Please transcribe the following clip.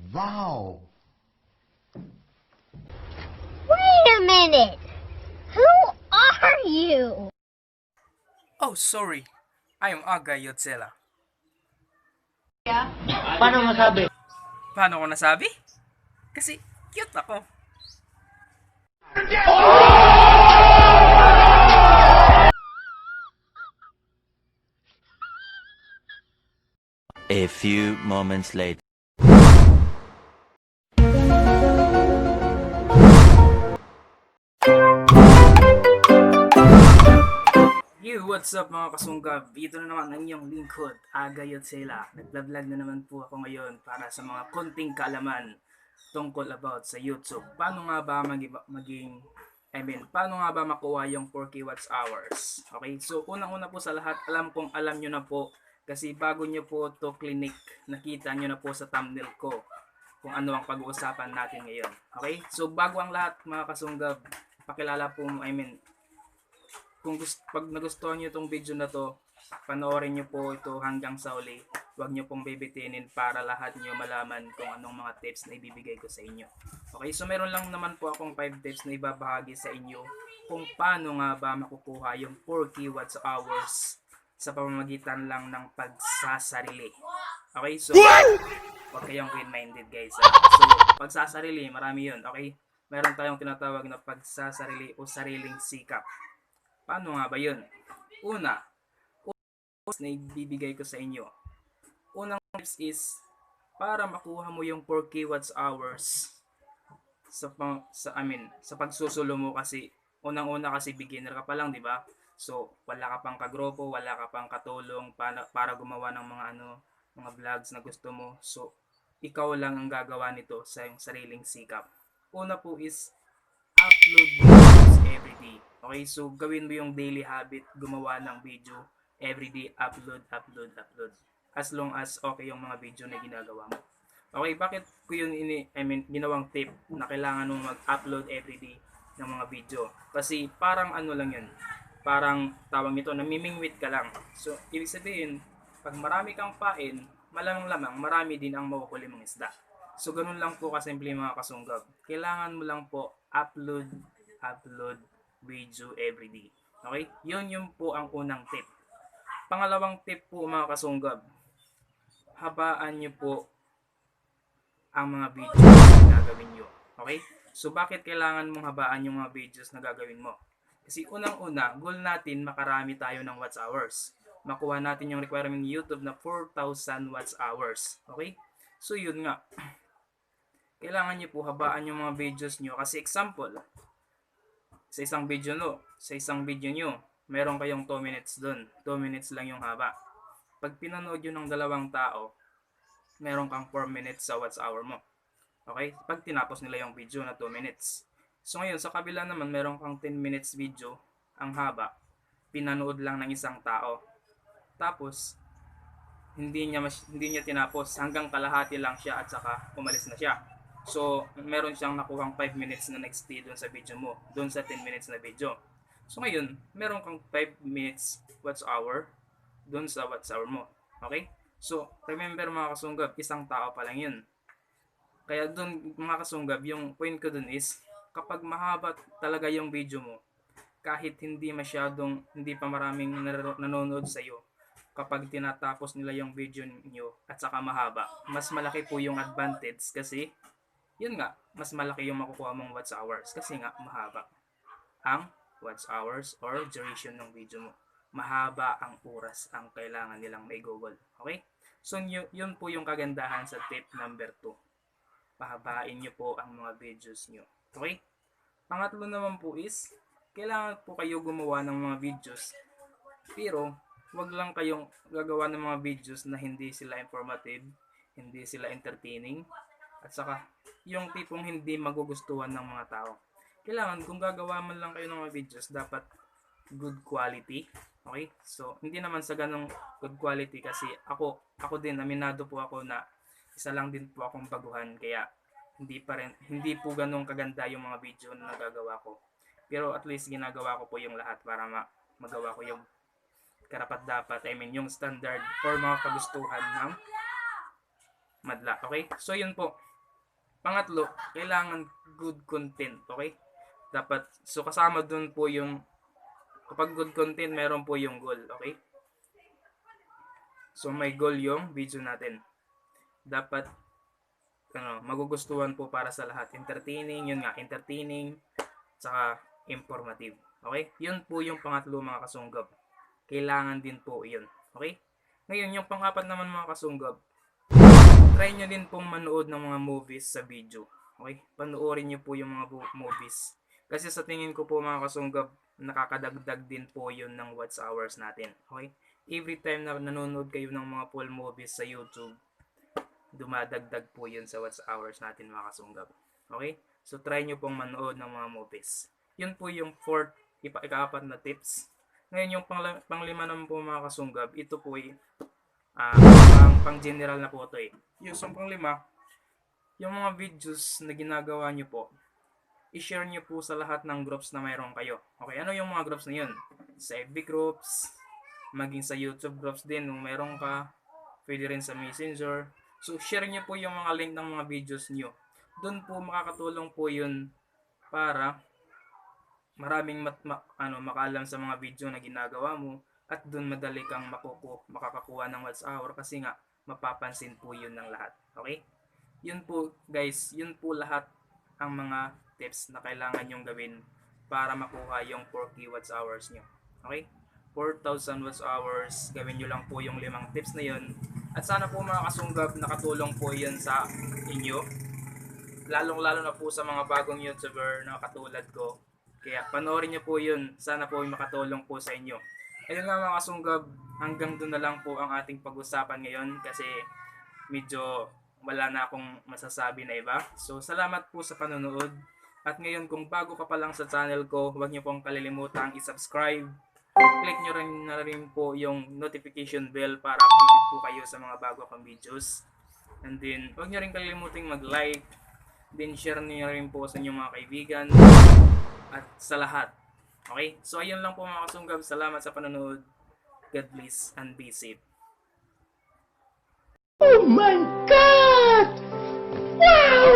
Wow! Wait a minute! Who are you? Oh, sorry. I am Aga Yotzela. Paano masabi? Paano ko nasabi? Kasi cute ako. A few moments later. Yo, what's up mga kasunggab? Ito na naman ang inyong lingkod, Aga Yotzela. Nagla-vlog na naman po ako ngayon para sa mga konting kaalaman tungkol about sa YouTube. Paano nga ba paano nga ba makuha yung 4K watch hours? Okay, so unang-una po sa lahat, alam nyo na po kasi bago nyo po to clinic, nakita nyo na po sa thumbnail ko kung ano ang pag-uusapan natin ngayon. Okay, so bago ang lahat mga kasunggab, pakilala po, pag nagustuhan nyo itong video na to, panoorin nyo po ito hanggang sa uli. Huwag nyo pong bibitinin para lahat nyo malaman kung anong mga tips na ibibigay ko sa inyo. Okay, so meron lang naman po akong 5 tips na ibabahagi sa inyo kung paano nga ba makukuha yung 4K watch hours sa pamamagitan lang ng pagsasarili. Okay, so huwag kayong clean-minded guys. So, pagsasarili, marami yun. Okay, meron tayong tinatawag na pagsasarili o sariling sikap. Paano nga ba yun? Una na ibibigay ko sa inyo. Unang tips is para makuha mo yung 4K watch hours sa pagsusulo mo kasi unang-una kasi beginner ka pa lang, di ba? So, wala ka pang kagrupo, wala ka pang katulong para gumawa ng mga vlogs na gusto mo. So, ikaw lang ang gagawa nito sa iyong sariling sikap. Una po is upload videos everyday. Okay, so gawin mo yung daily habit, gumawa ng video everyday, upload. As long as okay yung mga video na ginagawa mo. Okay, bakit ko yun ginawang tip na kailangan mo mag-upload everyday ng mga video? Kasi parang ano lang yun, parang tawag nito, namimingwit ka lang. So, ibig sabihin, pag marami kang pain, malamang marami din ang makukulim mong isda. So, ganun lang po kasimple mga kasunggab. Kailangan mo lang po upload video everyday. Okay? Yun po ang unang tip. Pangalawang tip po mga kasunggab, habaan nyo po ang mga videos na gagawin nyo. Okay? So, bakit kailangan mong habaan yung mga videos na gagawin mo? Kasi unang-una, goal natin makarami tayo ng watch hours. Makuha natin yung requirement ng YouTube na 4,000 watch hours. Okay? So, yun nga. Kailangan nyo po habaan yung mga videos nyo. Kasi example, sa isang video nyo, meron kayong 2 minutes dun. 2 minutes lang yung haba. Pag pinanood yun ng dalawang tao, meron kang 4 minutes sa watch hour mo. Okay? Pag tinapos nila yung video na 2 minutes. So ngayon, sa kabila naman, meron kang 10 minutes video, ang haba, pinanood lang ng isang tao. Tapos, hindi niya tinapos, hanggang kalahati lang siya at saka umalis na siya. So, meron siyang nakuhang 5 minutes na nag-stay doon sa video mo, doon sa 10 minutes na video. So ngayon, meron kang 5 minutes watch hour doon sa watch hour mo. Okay? So, remember mga kasunggab, isang tao pa lang yun. Kaya doon mga kasunggab, yung point ko doon is, kapag mahaba talaga yung video mo, kahit hindi pa maraming nanonood sa iyo, kapag tinatapos nila yung video niyo at saka mahaba, mas malaki po yung advantage kasi yun nga, mas malaki yung makukuha mong watch hours kasi nga mahaba ang watch hours or duration ng video mo. Mahaba ang oras ang kailangan nilang may Google. Okay? So yun po yung kagandahan sa tip number 2. Pahabain nyo po ang mga videos nyo. Okay? Pangatlo naman po is, kailangan po kayo gumawa ng mga videos, pero wag lang kayong gagawa ng mga videos na hindi sila informative, hindi sila entertaining, at saka yung tipong hindi magugustuhan ng mga tao. Kailangan kung gagawa man lang kayo ng mga videos, dapat good quality. Okay? So, hindi naman sa ganong good quality kasi ako din, aminado po ako na isa lang din po akong baguhan, kaya hindi po ganong kaganda yung mga video na nagagawa ko. Pero at least ginagawa ko po yung lahat para magawa ko yung karapat-dapat, yung standard or mga kagustuhan ng madla. Okay? So, yun po. Pangatlo, kailangan good content, okay? Dapat, so kasama dun po yung, kapag good content, meron po yung goal, okay? So may goal yung video natin. Dapat, magugustuhan po para sa lahat. Entertaining, yun nga, entertaining, tsaka informative. Okay? Yun po yung pangatlo mga kasunggab. Kailangan din po yun. Okay? Ngayon, yung pang-apat naman mga kasunggab, try nyo din pong manood ng mga movies sa video. Okay? Panoorin nyo po yung mga movies. Kasi sa tingin ko po mga kasunggab, nakakadagdag din po yun ng watch hours natin. Okay? Every time na nanonood kayo ng mga full movies sa YouTube, dumadagdag po yun sa watch hours natin mga kasunggab. Okay? So try nyo pong manood ng mga movies. Yun po yung fourth, ika-apat na tips. Ngayon yung panglima naman po mga kasunggab, ito po ay pang general na po ito eh. Yung panglima, yung mga videos na ginagawa nyo po, i-share nyo po sa lahat ng groups na mayroon kayo. Okay, ano yung mga groups na yun? Sa FB groups, maging sa YouTube groups din kung mayroon ka, pwede rin sa Messenger. So, share nyo po yung mga link ng mga videos nyo. Doon po makakatulong po yun para maraming makaalam sa mga video na ginagawa mo at doon madali kang makakakuha ng watch hour kasi nga mapapansin po yun ng lahat. Okay? Yun po guys, yun po lahat ang mga tips na kailangan nyong gawin para makuha yung 4K watch hours nyo. Okay? 4,000 watch hours, gawin nyo lang po yung 5 tips na yun. At sana po mga kasunggab, nakatulong po yun sa inyo. Lalong-lalo na po sa mga bagong YouTuber na katulad ko. Kaya panoorin nyo po yun. Sana po makatulong po sa inyo. Ayun nga mga kasunggab, hanggang doon na lang po ang ating pag-usapan ngayon kasi medyo wala na akong masasabi na iba. So salamat po sa panonood. At ngayon kung bago ka pa lang sa channel ko, huwag nyo pong kalilimutang i-subscribe. Click nyo rin na rin po yung notification bell para updated po kayo sa mga bago akong videos. And then, huwag nyo rin kalilimutang mag-like. Then, share nyo rin po sa inyong mga kaibigan. At sa lahat. Okay? So, ayun lang po mga kasunggab. Salamat sa panonood. God bless and be safe. Oh my God! Wow!